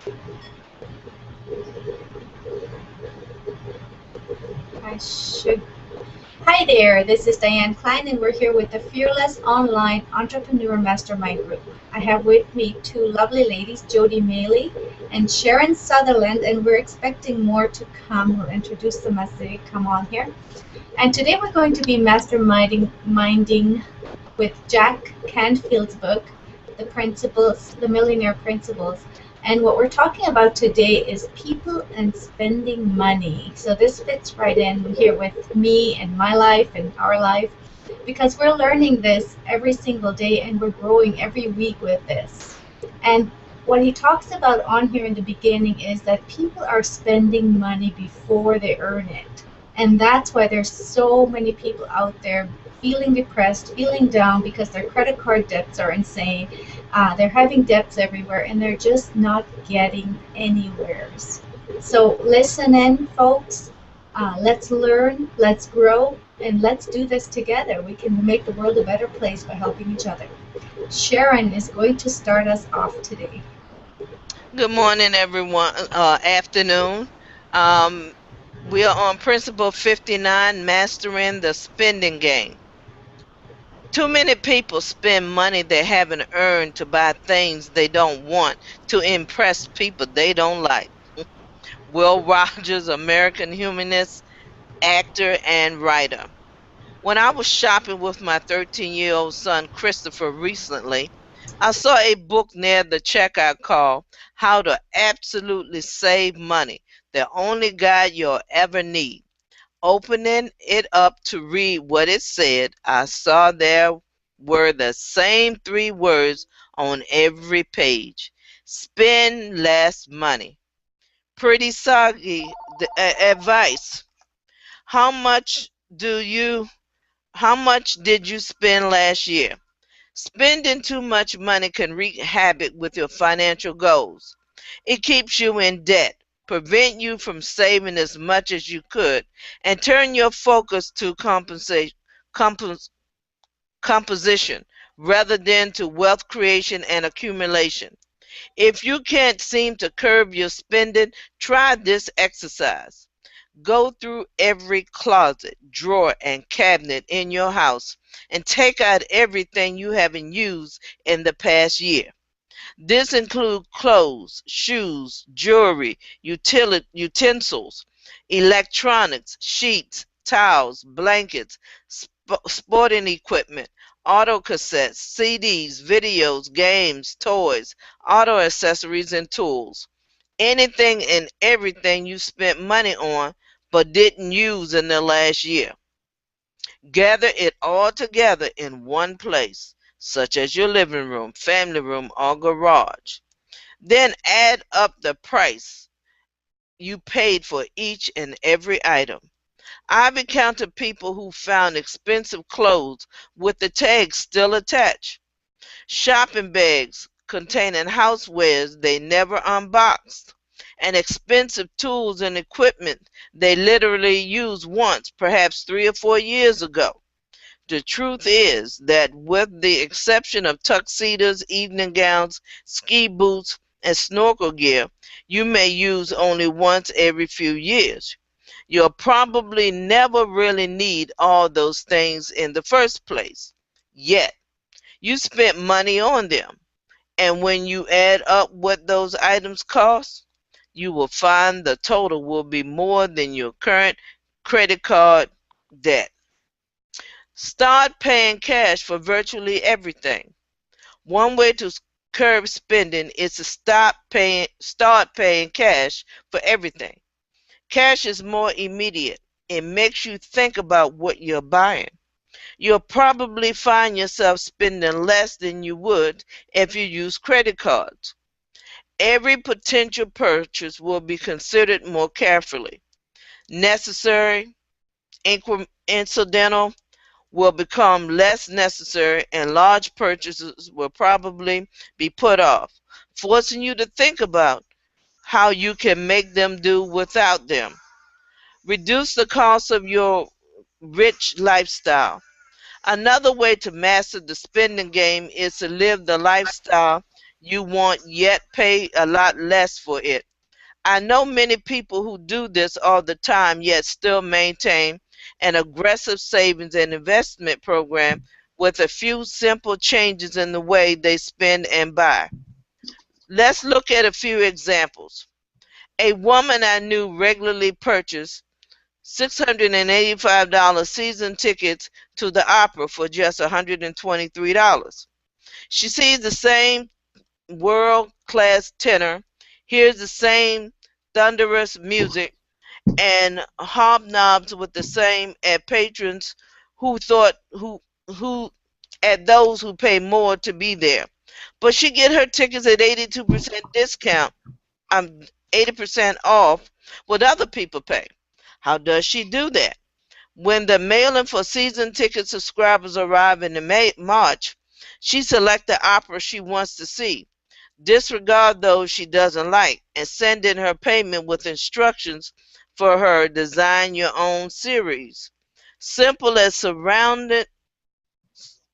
I should. Hi there, this is Diane Klein, and we're here with the Fearless Online Entrepreneur Mastermind Group. I have with me two lovely ladies, Jody Maley and Sharon Sutherland, and we're expecting more to come. We'll introduce them as they come on here. And today we're going to be minding with Jack Canfield's book, The Principles, The Millionaire Principles. And what we're talking about today is people and spending money. So this fits right in here with me and my life and our life, because we're learning this every single day and we're growing every week with this. And what he talks about on here in the beginning is that people are spending money before they earn it. And that's why there's so many people out there feeling depressed, feeling down because their credit card debts are insane. They're having debts everywhere and they're just not getting anywhere. So listen in, folks. Let's learn, let's grow, and let's do this together. We can make the world a better place by helping each other. Sharon is going to start us off today. Good morning, everyone. Afternoon. Um, we are on Principle 59, Mastering the Spending Game. Too many people spend money they haven't earned to buy things they don't want to impress people they don't like. Will Rogers, American humanist, actor, and writer. When I was shopping with my 13-year-old son Christopher recently, I saw a book near the checkout called How to Absolutely Save Money, the only guide you'll ever need. Opening it up to read what it said, I saw there were the same three words on every page: spend less money. Pretty soggy advice. How much do you how much did you spend last year? Spending too much money can wreak havoc with your financial goals. It keeps you in debt, prevent you from saving as much as you could, and turn your focus to compos- composition rather than to wealth creation and accumulation. If you can't seem to curb your spending, try this exercise. Go through every closet, drawer, and cabinet in your house and take out everything you haven't used in the past year. This includes clothes, shoes, jewelry, utensils, electronics, sheets, towels, blankets, sporting equipment, auto cassettes, CDs, videos, games, toys, auto accessories, and tools. Anything and everything you spent money on but didn't use in the last year. Gather it all together in one place, such as your living room, family room, or garage. Then add up the price you paid for each and every item. I've encountered people who found expensive clothes with the tags still attached, shopping bags containing housewares they never unboxed, and expensive tools and equipment they literally used once, perhaps 3 or 4 years ago. The truth is that, with the exception of tuxedos, evening gowns, ski boots, and snorkel gear, you may use only once every few years. You'll probably never really need all those things in the first place. Yet, you spent money on them. And when you add up what those items cost, you will find the total will be more than your current credit card debt. Start paying cash for virtually everything. One way to curb spending is to start paying cash for everything. Cash is more immediate. It makes you think about what you're buying. You'll probably find yourself spending less than you would if you use credit cards. Every potential purchase will be considered more carefully. Necessary, incidental will become less necessary, and large purchases will probably be put off, forcing you to think about how you can make them do without them. Reduce the cost of your rich lifestyle. Another way to master the spending game is to live the lifestyle you want, yet pay a lot less for it. I know many people who do this all the time, yet still maintain an aggressive savings and investment program with a few simple changes in the way they spend and buy. Let's look at a few examples. A woman I knew regularly purchased $685 season tickets to the opera for just $123. She sees the same world class tenor, hears the same thunderous music, and hobnobs with the same at patrons who thought who at those who pay more to be there. But she get her tickets at 82% discount, 80% off what other people pay. How does she do that? When the mailing for season ticket subscribers arrive in March, she selects the opera she wants to see, disregard those she doesn't like, and send in her payment with instructions for her design your own series. Simple as surrounded,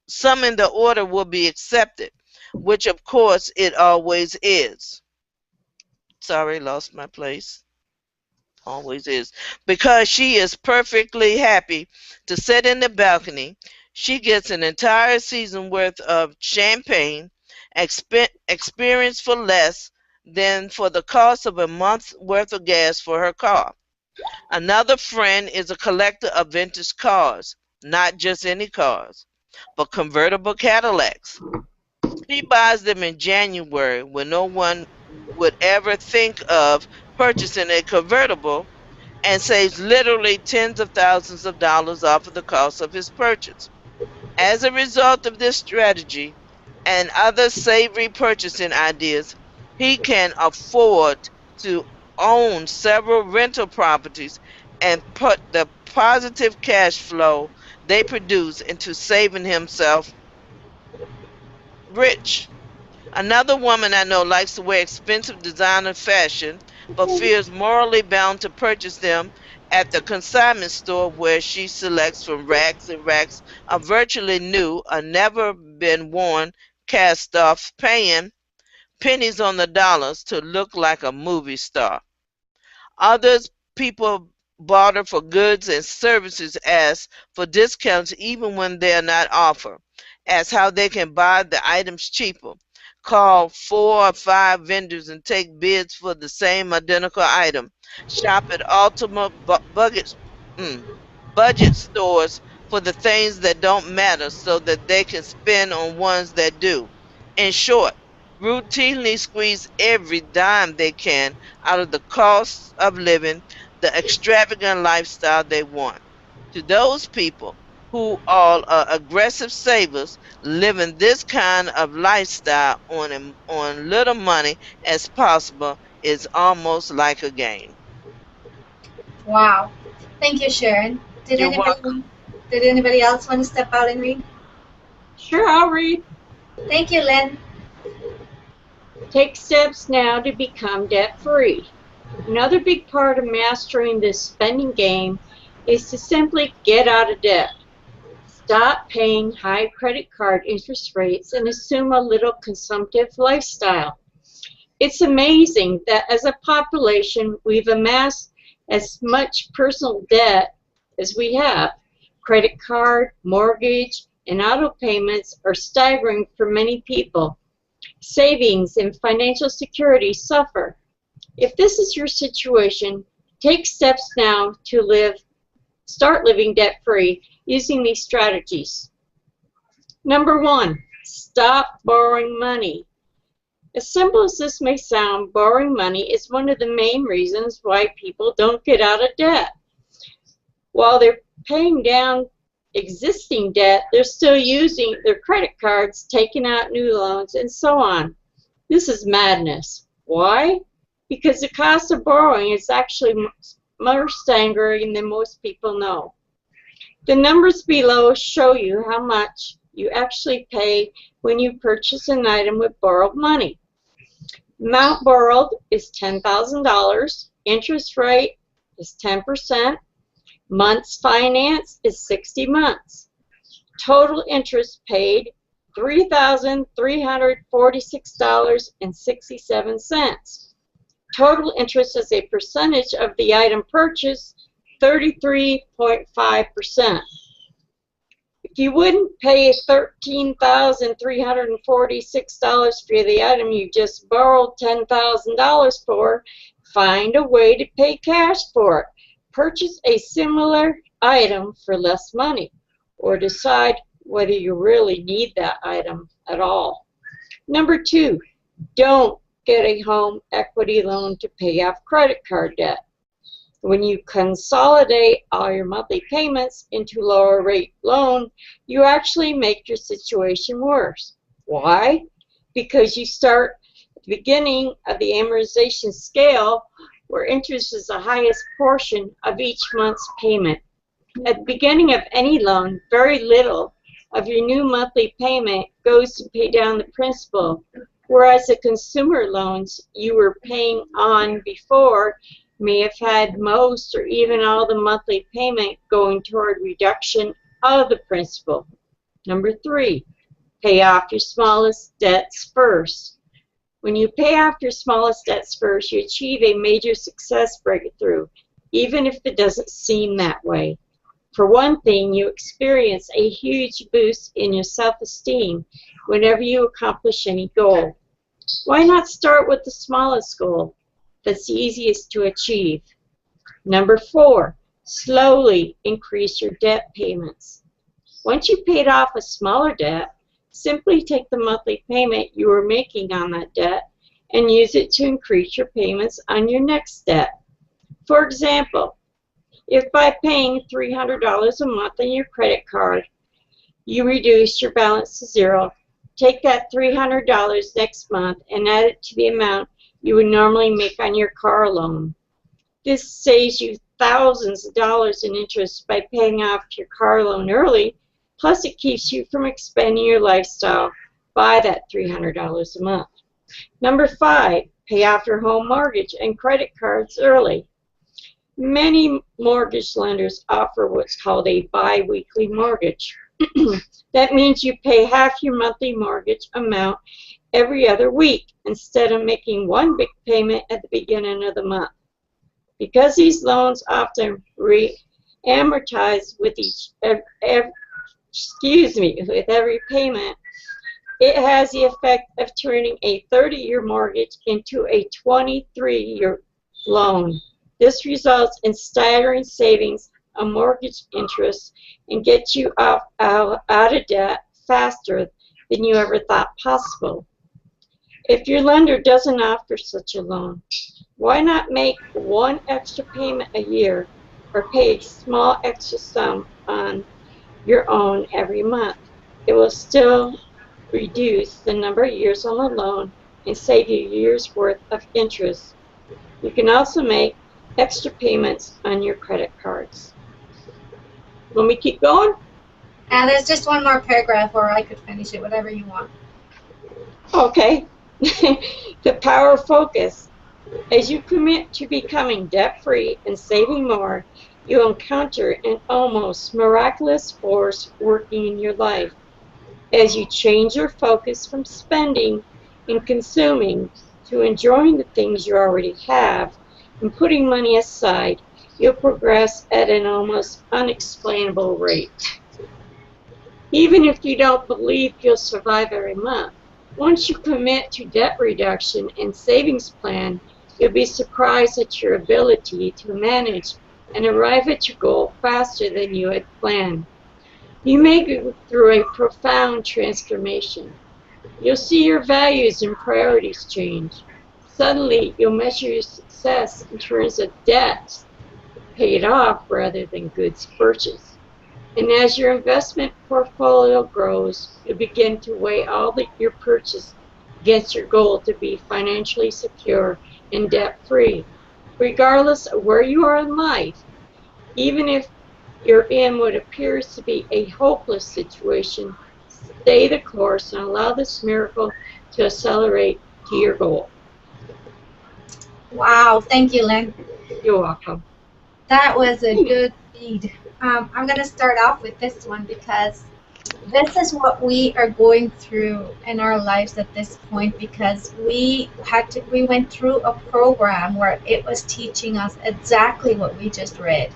some in the order will be accepted, which of course it always is. Sorry, lost my place. Always is. Because she is perfectly happy to sit in the balcony. She gets an entire season worth of champagne, experience for less than for the cost of a month's worth of gas for her car. Another friend is a collector of vintage cars, not just any cars, but convertible Cadillacs. She buys them in January when no one would ever think of purchasing a convertible, and saves literally tens of thousands of dollars off of the cost of his purchase. As a result of this strategy and other savory purchasing ideas, he can afford to own several rental properties and put the positive cash flow they produce into saving himself rich. Another woman I know likes to wear expensive designer fashion, but feels morally bound to purchase them at the consignment store where she selects from racks and racks of virtually new or never been worn cast off, paying pennies on the dollars to look like a movie star. Others people barter for goods and services, ask for discounts even when they are not offered, as how they can buy the items cheaper. Call 4 or 5 vendors and take bids for the same identical item. Shop at ultimate budget stores for the things that don't matter so that they can spend on ones that do. In short, routinely squeeze every dime they can out of the cost of living the extravagant lifestyle they want. To those people who are aggressive savers, living this kind of lifestyle on little money as possible is almost like a game. Wow. Thank you, Sharon. Did You're anybody welcome. did anybody else want to step out and read? Sure, I'll read. Thank you, Lynn. Take steps now to become debt-free. Another big part of mastering this spending game is to simply get out of debt. Stop paying high credit card interest rates and assume a little consumptive lifestyle. It's amazing that as a population, we've amassed as much personal debt as we have. Credit card, mortgage, and auto payments are staggering for many people. Savings and financial security suffer. If this is your situation, take steps now to start living debt-free using these strategies. Number 1, stop borrowing money. As simple as this may sound, borrowing money is one of the main reasons why people don't get out of debt. While they're paying down existing debt, they're still using their credit cards, taking out new loans, and so on. This is madness. Why? Because the cost of borrowing is actually more staggering than most people know. The numbers below show you how much you actually pay when you purchase an item with borrowed money. Amount borrowed is $10,000. Interest rate is 10%. Months finance is 60 months. Total interest paid $3,346.67. Total interest as a percentage of the item purchased, 33.5%. If you wouldn't pay $13,346 for the item you just borrowed $10,000 for, find a way to pay cash for it. Purchase a similar item for less money, or decide whether you really need that item at all. Number 2, don't get a home equity loan to pay off credit card debt. When you consolidate all your monthly payments into lower rate loan, you actually make your situation worse. Why? Because you start at the beginning of the amortization scale, where interest is the highest portion of each month's payment. At the beginning of any loan, very little of your new monthly payment goes to pay down the principal, whereas the consumer loans you were paying on before may have had most or even all the monthly payment going toward reduction of the principal. Number 3, pay off your smallest debts first. When you pay off your smallest debts first, you achieve a major success breakthrough, even if it doesn't seem that way. For one thing, you experience a huge boost in your self-esteem whenever you accomplish any goal. Why not start with the smallest goal that's easiest to achieve? Number 4, slowly increase your debt payments. Once you've paid off a smaller debt, simply take the monthly payment you were making on that debt and use it to increase your payments on your next debt. For example, if by paying $300 a month on your credit card, you reduce your balance to 0, take that $300 next month and add it to the amount you would normally make on your car loan. This saves you thousands of dollars in interest by paying off your car loan early, plus it keeps you from expanding your lifestyle by that $300 a month. Number 5, pay off your home mortgage and credit cards early. Many mortgage lenders offer what's called a bi-weekly mortgage. That means you pay half your monthly mortgage amount every other week instead of making one big payment at the beginning of the month. Because these loans often amortize with with every payment, it has the effect of turning a 30-year mortgage into a 23-year loan. This results in staggering savings on mortgage interest and gets you out of debt faster than you ever thought possible. If your lender doesn't offer such a loan, why not make one extra payment a year or pay a small extra sum on your own every month? It will still reduce the number of years on the loan and save you years' worth of interest. You can also make extra payments on your credit cards. Let me keep going? And there's just one more paragraph, or I could finish it, whatever you want. Okay. The power of focus. As you commit to becoming debt-free and saving more, you encounter an almost miraculous force working in your life. As you change your focus from spending and consuming to enjoying the things you already have and putting money aside, you'll progress at an almost unexplainable rate. Even if you don't believe you'll survive every month, once you commit to debt reduction and savings plan, you'll be surprised at your ability to manage and arrive at your goal faster than you had planned. You may go through a profound transformation. You'll see your values and priorities change. Suddenly, you'll measure your success in terms of debts paid off rather than goods purchased. And as your investment portfolio grows, you begin to weigh all your purchase against your goal to be financially secure and debt-free. Regardless of where you are in life, even if you're in what appears to be a hopeless situation, stay the course and allow this miracle to accelerate to your goal. Wow, thank you, Lynn. You're welcome. That was a good read. I'm going to start off with this one because This is what we are going through in our lives at this point because we went through a program where it was teaching us exactly what we just read.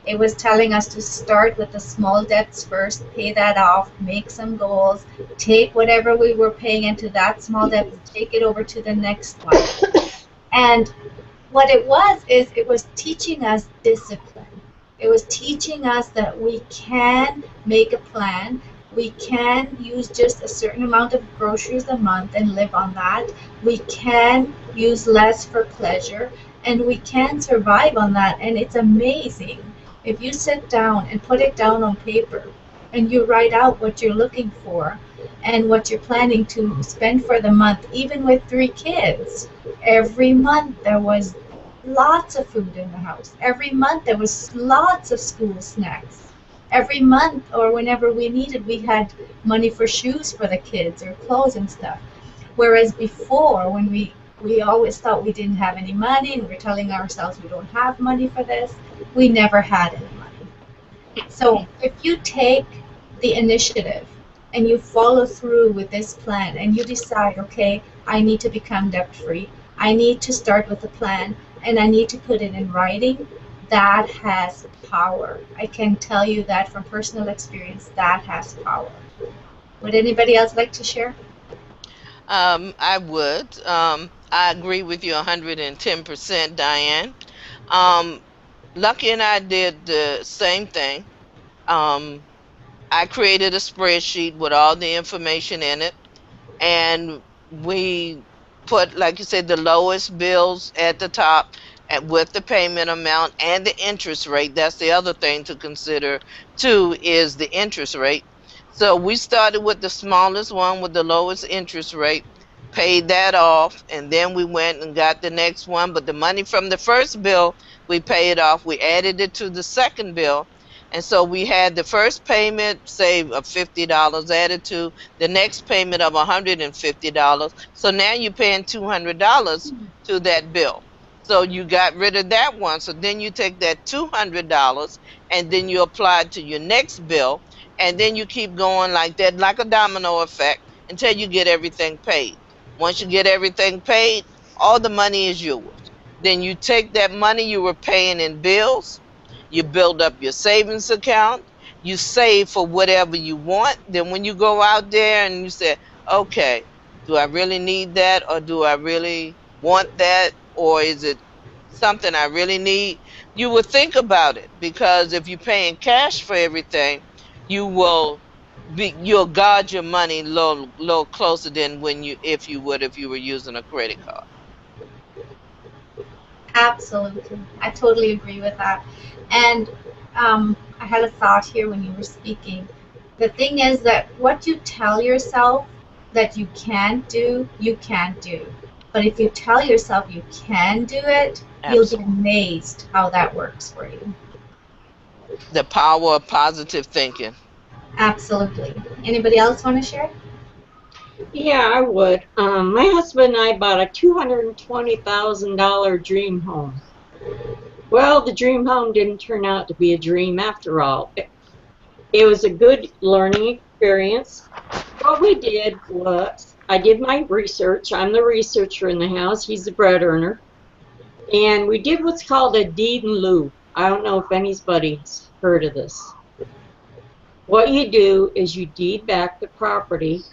It was telling us to start with the small debts first, pay that off, make some goals, take whatever we were paying into that small debt, take it over to the next one. And what it was is it was teaching us discipline. It was teaching us that we can make a plan. We can use just a certain amount of groceries a month and live on that. We can use less for pleasure, and we can survive on that. And it's amazing if you sit down and put it down on paper and you write out what you're looking for and what you're planning to spend for the month, even with 3 kids. Every month there was lots of food in the house. Every month there was lots of school snacks. Every month or whenever we needed, we had money for shoes for the kids or clothes and stuff. Whereas before, when we always thought we didn't have any money and we were telling ourselves we don't have money for this, we never had any money. So if you take the initiative and you follow through with this plan and you decide, okay, I need to become debt free, I need to start with a plan, and I need to put it in writing, that has power. I can tell you that from personal experience, that has power. Would anybody else like to share? I would. I agree with you 110%, Diane. Um, Lucky and I did the same thing. Um, I created a spreadsheet with all the information in it, and we put, like you said, the lowest bills at the top and with the payment amount and the interest rate. That's the other thing to consider too, is the interest rate. So we started with the smallest one with the lowest interest rate, paid that off, and then we went and got the next one. But the money from the first bill, we paid off. We added it to the second bill. And so we had the first payment, say, of $50 added to the next payment of $150. So now you're paying $200 to that bill. So you got rid of that one. So then you take that $200 and then you apply it to your next bill. And then you keep going like that, like a domino effect, until you get everything paid. Once you get everything paid, all the money is yours. Then you take that money you were paying in bills, you build up your savings account, you save for whatever you want. Then when you go out there and you say, okay, do I really need that, or do I really want that, or is it something I really need? You will think about it, because if you're paying cash for everything, you'll guard your money a little closer than if you were using a credit card. Absolutely. I totally agree with that. And I had a thought here when you were speaking. The thing is that what you tell yourself that you can't do, you can't do. But if you tell yourself you can do it, you'll be amazed how that works for you. The power of positive thinking. Absolutely. Anybody else want to share? Yeah, I would. My husband and I bought a $220,000 dream home. Well, the dream home didn't turn out to be a dream after all. It was a good learning experience. What we did was, I did my research. I'm the researcher in the house. He's the bread earner. And we did what's called a deed in lieu. I don't know if anybody's heard of this. What you do is you deed back the property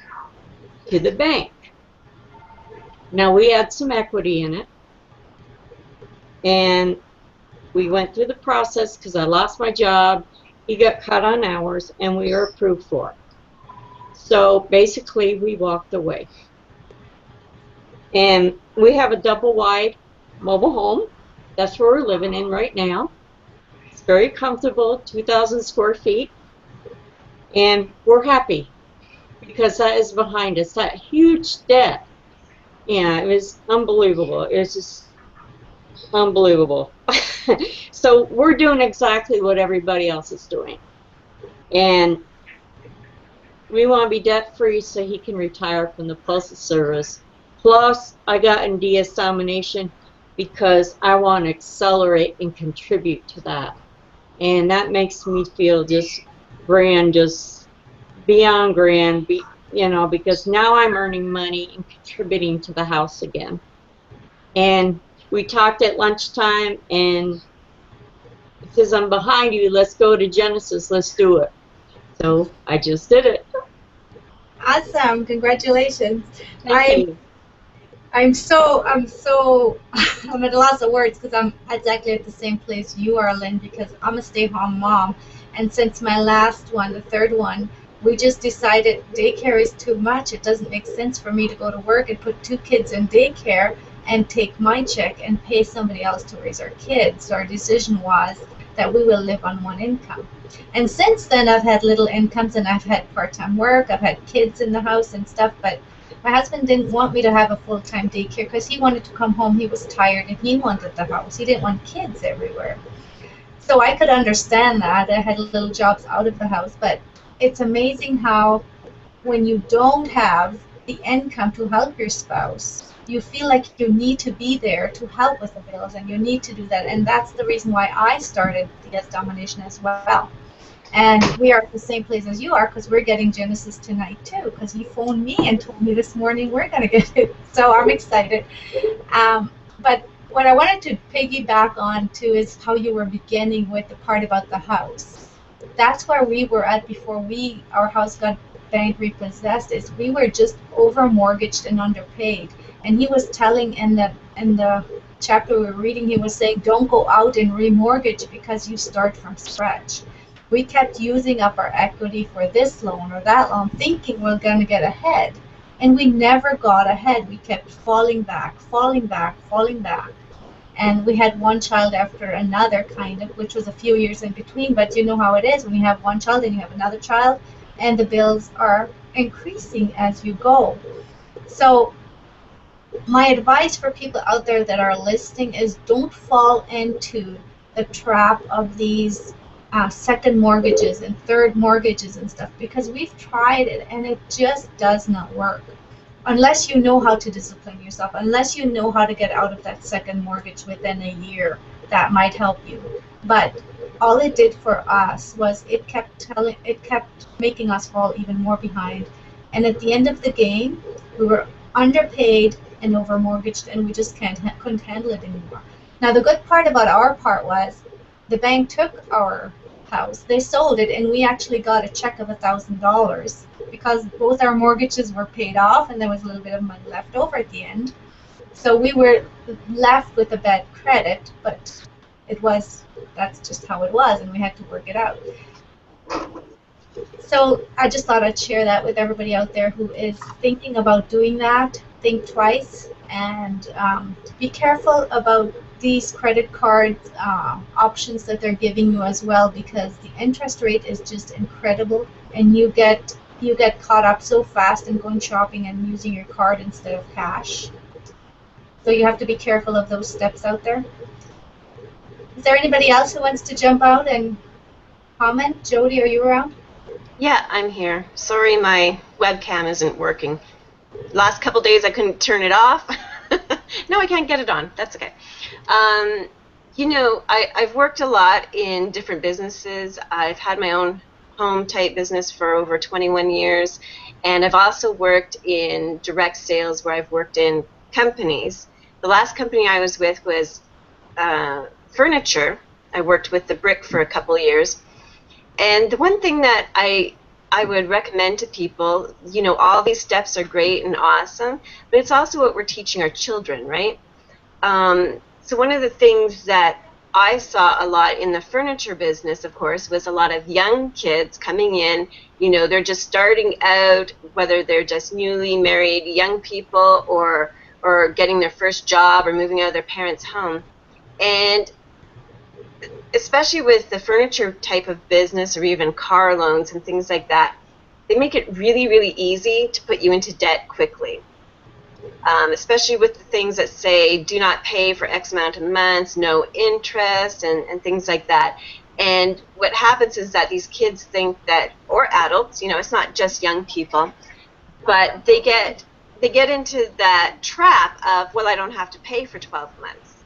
to the bank. Now, we had some equity in it, and we went through the process because I lost my job, he got cut on hours, and we were approved for it. So basically we walked away. And we have a double wide mobile home. That's where we're living in right now. It's very comfortable, 2,000 square feet, and we're happy, because that is behind us. That huge debt, yeah, it was unbelievable. It was just unbelievable. So we're doing exactly what everybody else is doing. And we want to be debt free so he can retire from the Postal Service. Plus, I got in DS domination because I want to accelerate and contribute to that. And that makes me feel just grand, just beyond grand, because now I'm earning money and contributing to the house again. And we talked at lunchtime, and he says, I'm behind you. Let's go to Genesis. Let's do it. So I just did it. Awesome. Congratulations. Thank you. I'm I'm at a loss of words because I'm exactly at the same place you are, Lynn, because I'm a stay-home mom. And since my last one, the third one, we just decided daycare is too much. It doesn't make sense for me to go to work and put 2 kids in daycare and take my check and pay somebody else to raise our kids. So our decision was that we will live on one income. And since then, I've had little incomes and I've had part-time work. I've had kids in the house and stuff, but my husband didn't want me to have a full-time daycare because he wanted to come home. He was tired and he wanted the house. He didn't want kids everywhere. So I could understand that. I had little jobs out of the house, but it's amazing how when you don't have the income to help your spouse, you feel like you need to be there to help with the bills, and you need to do that. And that's the reason why I started DS Domination as well. And we are at the same place as you are because we're getting Genesis tonight too, because he phoned me and told me this morning we're going to get it. So I'm excited. But what I wanted to piggyback on too is how you were beginning with the part about the house. That's where we were at before our house got bank repossessed, is we were just over mortgaged and underpaid. And he was telling in the chapter we were reading, he was saying, don't go out and remortgage because you start from scratch. We kept using up our equity for this loan or that loan, thinking we're going to get ahead. And we never got ahead. We kept falling back. And we had one child after another, kind of, which was a few years in between. But you know how it is when you have one child and you have another child, and the bills are increasing as you go. So my advice for people out there that are listening is don't fall into the trap of these second mortgages and third mortgages and stuff, because we've tried it and it just does not work. Unless you know how to discipline yourself, unless you know how to get out of that second mortgage within a year, that might help you. But all it did for us was it kept making us fall even more behind. And at the end of the game, we were underpaid and over mortgaged, and we just couldn't handle it anymore. Now the good part about our part was the bank took our house, they sold it, and we actually got a check of $1,000 because both our mortgages were paid off and there was a little bit of money left over at the end. So we were left with a bad credit, but that's just how it was, and we had to work it out. So I just thought I'd share that with everybody out there who is thinking about doing that. Think twice and be careful about these credit card options that they're giving you as well, because the interest rate is just incredible, and you get caught up so fast in going shopping and using your card instead of cash. So you have to be careful of those steps out there. Is there anybody else who wants to jump out and comment? Jody, are you around? Yeah, I'm here. Sorry, my webcam isn't working. Last couple days I couldn't turn it off. No, I can't get it on. That's okay. I've worked a lot in different businesses. I've had my own home type business for over 21 years, and I've also worked in direct sales where I've worked in companies. The last company I was with was furniture. I worked with the brick for a couple of years. And the one thing that I would recommend to people, all these steps are great and awesome, but it's also what we're teaching our children, right? So one of the things that I saw a lot in the furniture business, of course, was a lot of young kids coming in. They're just starting out, whether they're just newly married young people or getting their first job or moving out of their parents' home. And especially with the furniture type of business or even car loans and things like that, they make it really, really easy to put you into debt quickly. Especially with the things that say do not pay for X amount of months, no interest, and things like that. And what happens is that these kids think that, or adults, it's not just young people, but they get into that trap of, well, I don't have to pay for 12 months,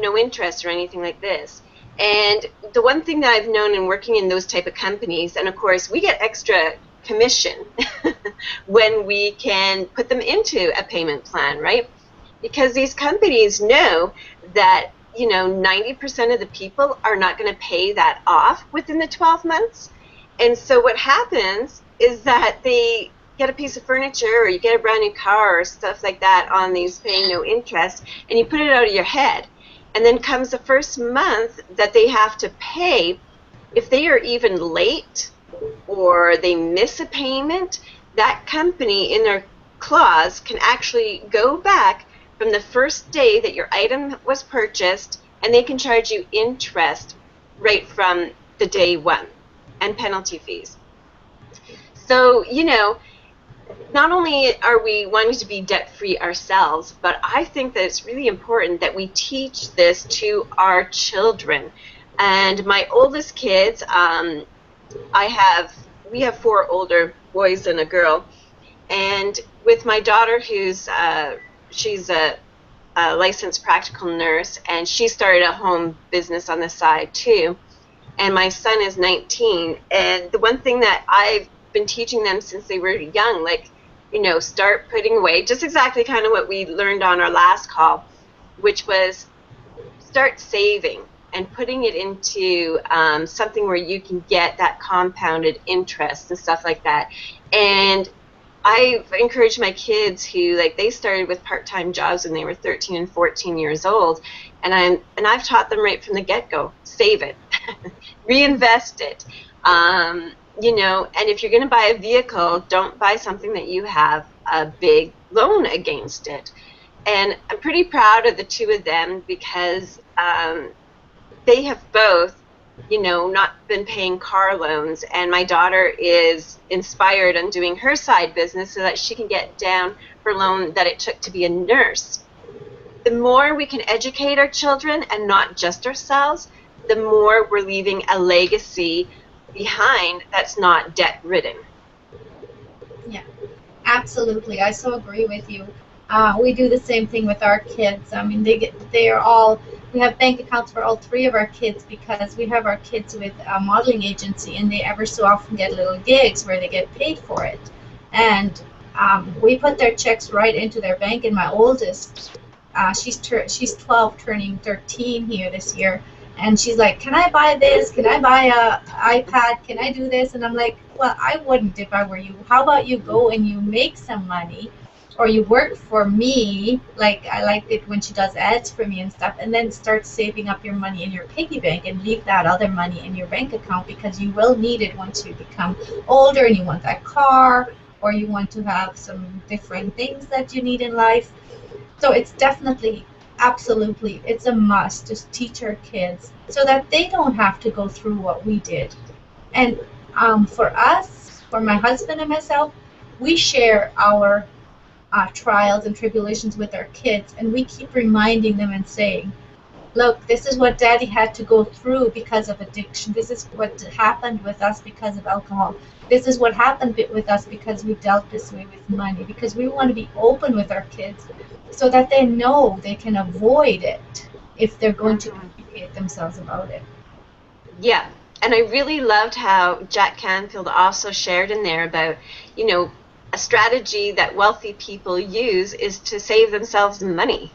no interest or anything like this. And the one thing that I've known in working in those type of companies, and of course we get extra commission when we can put them into a payment plan, right? Because these companies know that 90% of the people are not going to pay that off within the 12 months. And so what happens is that they get a piece of furniture, or you get a brand new car or stuff like that on these paying no interest, and you put it out of your head. And then comes the first month that they have to pay. If they are even late or they miss a payment, that company in their clause can actually go back from the first day that your item was purchased, and they can charge you interest right from the day one and penalty fees. So, not only are we wanting to be debt-free ourselves, but I think that it's really important that we teach this to our children. And my oldest kids, we have 4 older boys and a girl. And with my daughter, she's a licensed practical nurse, and she started a home business on the side too. And my son is 19, and the one thing that I've been teaching them since they were young, start putting away, just exactly kind of what we learned on our last call, which was start saving and putting it into something where you can get that compounded interest and stuff like that. And I've encouraged my kids who, they started with part-time jobs when they were 13 and 14 years old, and I've taught them right from the get-go, save it, reinvest it. And if you're going to buy a vehicle, don't buy something that you have a big loan against it. And I'm pretty proud of the 2 of them because they have both, not been paying car loans. And my daughter is inspired on doing her side business so that she can get down her loan that it took to be a nurse. The more we can educate our children and not just ourselves, the more we're leaving a legacy behind that's not debt-ridden. Yeah, absolutely. I so agree with you. We do the same thing with our kids. I mean, we have bank accounts for all 3 of our kids because we have our kids with a modeling agency, and they ever so often get little gigs where they get paid for it. And we put their checks right into their bank. And my oldest, she's 12, turning 13 here this year. And she's like, can I buy this? Can I buy a iPad? Can I do this? And I'm like, well, I wouldn't if I were you. How about you go and you make some money, or you work for me, like I liked it when she does ads for me and stuff, and then start saving up your money in your piggy bank and leave that other money in your bank account, because you will need it once you become older and you want that car, or you want to have some different things that you need in life. So it's definitely, absolutely, it's a must to teach our kids so that they don't have to go through what we did. And for us, for my husband and myself, we share our trials and tribulations with our kids, and we keep reminding them and saying, look, this is what Daddy had to go through because of addiction. This is what happened with us because of alcohol. This is what happened with us because we dealt this way with money, because we want to be open with our kids so that they know they can avoid it if they're going to educate themselves about it. Yeah, and I really loved how Jack Canfield also shared in there about, a strategy that wealthy people use is to save themselves money.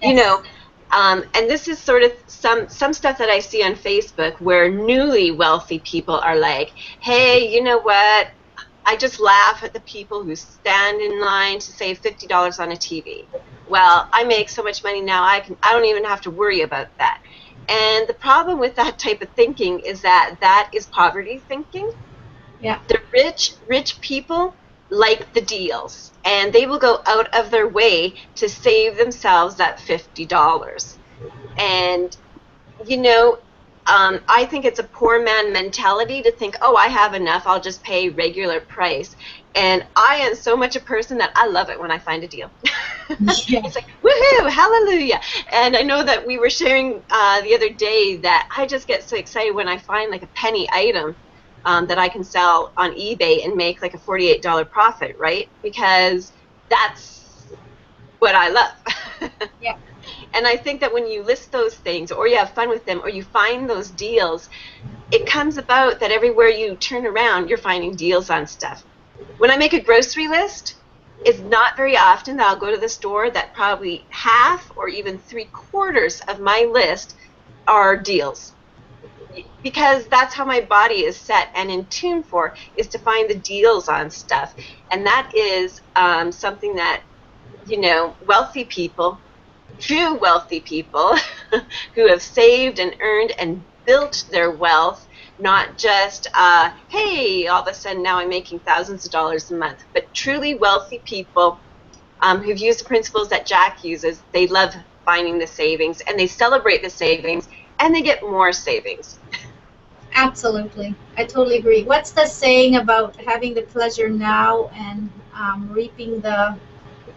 Yes. And this is sort of some stuff that I see on Facebook where newly wealthy people are like, hey, you know what? I just laugh at the people who stand in line to save $50 on a TV. Well, I make so much money now, I don't even have to worry about that. And the problem with that type of thinking is that is poverty thinking. Yeah. The rich people like the deals, and they will go out of their way to save themselves that $50. And I think it's a poor man mentality to think, oh, I have enough, I'll just pay regular price. And I am so much a person that I love it when I find a deal. Yeah. It's like, woohoo, hallelujah. And I know that we were sharing the other day that I just get so excited when I find like a penny item that I can sell on eBay and make like a $48 profit, right? Because that's what I love. Yeah. And I think that when you list those things, or you have fun with them, or you find those deals, it comes about that everywhere you turn around, you're finding deals on stuff. When I make a grocery list, it's not very often that I'll go to the store that probably half or even 3/4 of my list are deals. Because that's how my body is set and in tune for, is to find the deals on stuff. And that is something that, wealthy people, true wealthy people who have saved and earned and built their wealth, not just, hey, all of a sudden now I'm making thousands of dollars a month, but truly wealthy people who've used the principles that Jack uses. They love finding the savings, and they celebrate the savings, and they get more savings. Absolutely. I totally agree. What's the saying about having the pleasure now and reaping the,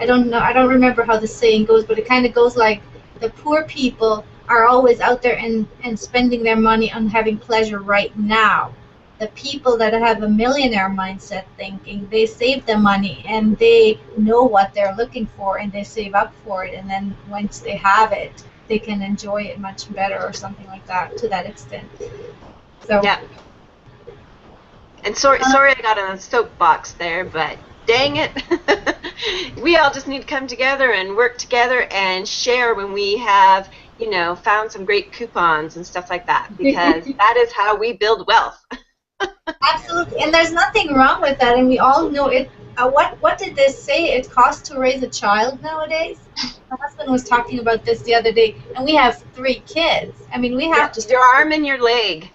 I don't know, I don't remember how the saying goes, but it kind of goes like, the poor people are always out there and spending their money on having pleasure right now. The people that have a millionaire mindset thinking, they save the money and they know what they're looking for and they save up for it, and then once they have it, they can enjoy it much better or something like that, to that extent. So yeah. And sorry I got on a soapbox there, but dang it. We all just need to come together and work together and share when we have, found some great coupons and stuff like that, because that is how we build wealth. Absolutely, and there's nothing wrong with that, and we all know it. What did they say it costs to raise a child nowadays? My husband was talking about this the other day, and we have 3 kids. I mean, we have to. Your arm and your leg.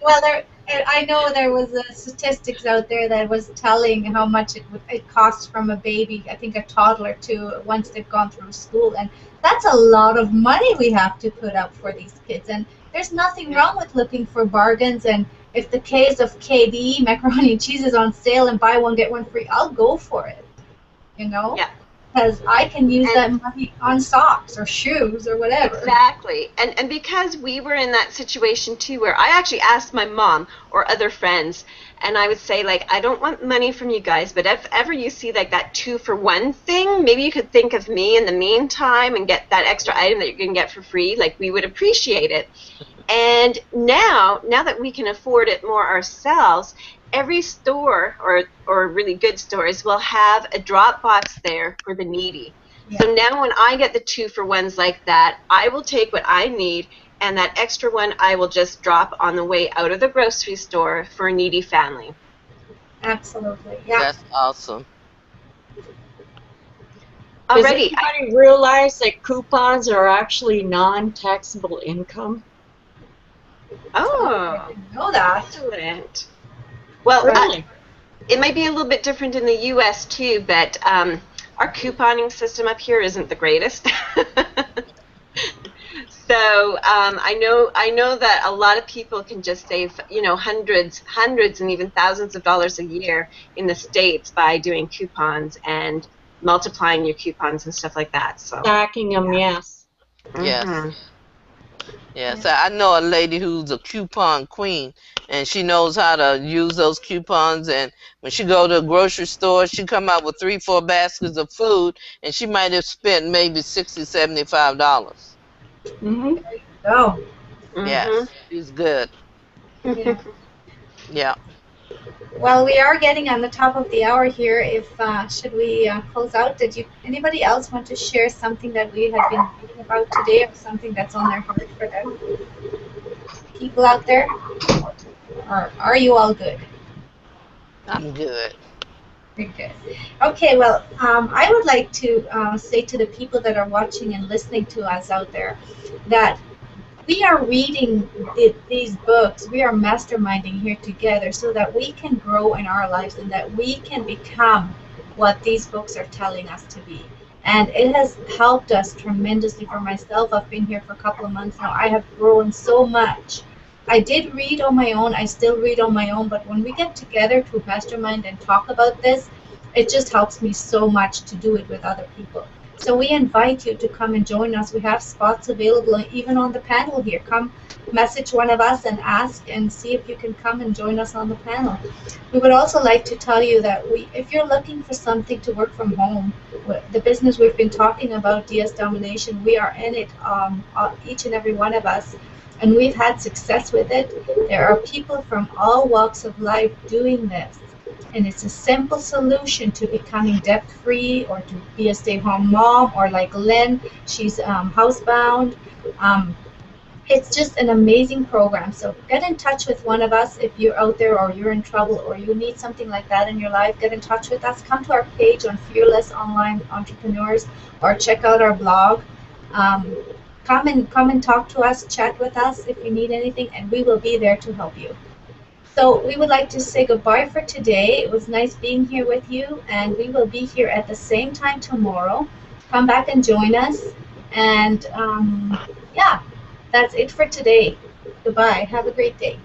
Well, I know there was statistics out there that was telling how much it costs from a baby, I think a toddler, to once they've gone through school, and that's a lot of money we have to put up for these kids. And there's nothing wrong with looking for bargains, and if the case of KD macaroni and cheese is on sale and buy one get one free, I'll go for it. Yeah. Because I can use that money on socks or shoes or whatever. Exactly. And because we were in that situation too, where I actually asked my mom or other friends, and I would say, like, I don't want money from you guys, but if ever you see like that 2-for-1 thing, maybe you could think of me in the meantime and get that extra item that you're going to get for free. Like, we would appreciate it. And now that we can afford it more ourselves, every store or really good stores will have a drop box there for the needy. Yeah. So now when I get the 2-for-1s like that, I will take what I need, and that extra one I will just drop on the way out of the grocery store for a needy family. Absolutely. Yeah. That's awesome. Does anybody realize that coupons are actually non-taxable income? Oh, I didn't know that. Excellent. Well, really? It might be a little bit different in the U.S. too, but our couponing system up here isn't the greatest. So I know that a lot of people can just save, hundreds and even thousands of dollars a year in the States by doing coupons and multiplying your coupons and stuff like that. So stacking them, yes. Yes. Mm-hmm. Yes, I know a lady who's a coupon queen, and she knows how to use those coupons. And when she go to a grocery store, she come out with 3-4 baskets of food, and she might have spent maybe $60-$75. Mm-hmm. There you go. Yes, she's good. Yeah. Yeah. Well, we are getting on the top of the hour here. If should we close out? Anybody else want to share something that we have been thinking about today, or something that's on their heart for the people out there? Or are you all good? I'm good. Very good. Okay, well, I would like to say to the people that are watching and listening to us out there that we are reading these books, we are masterminding here together so that we can grow in our lives and that we can become what these books are telling us to be. And it has helped us tremendously. For myself, I've been here for a couple of months now. I have grown so much. I did read on my own, I still read on my own, but when we get together to mastermind and talk about this, it just helps me so much to do it with other people. So we invite you to come and join us. We have spots available even on the panel here. Come message one of us and ask and see if you can come and join us on the panel. We would also like to tell you that if you're looking for something to work from home, the business we've been talking about, DS Domination, we are in it, each and every one of us, and we've had success with it. There are people from all walks of life doing this, and it's a simple solution to becoming debt-free or to be a stay-home mom, or like Lynn, she's housebound. It's just an amazing program. So get in touch with one of us if you're out there or you're in trouble or you need something like that in your life. Get in touch with us. Come to our page on Fearless Online Entrepreneurs or check out our blog. Come and talk to us, chat with us if you need anything, and we will be there to help you. So we would like to say goodbye for today. It was nice being here with you, and we will be here at the same time tomorrow. Come back and join us. And yeah, that's it for today. Goodbye. Have a great day.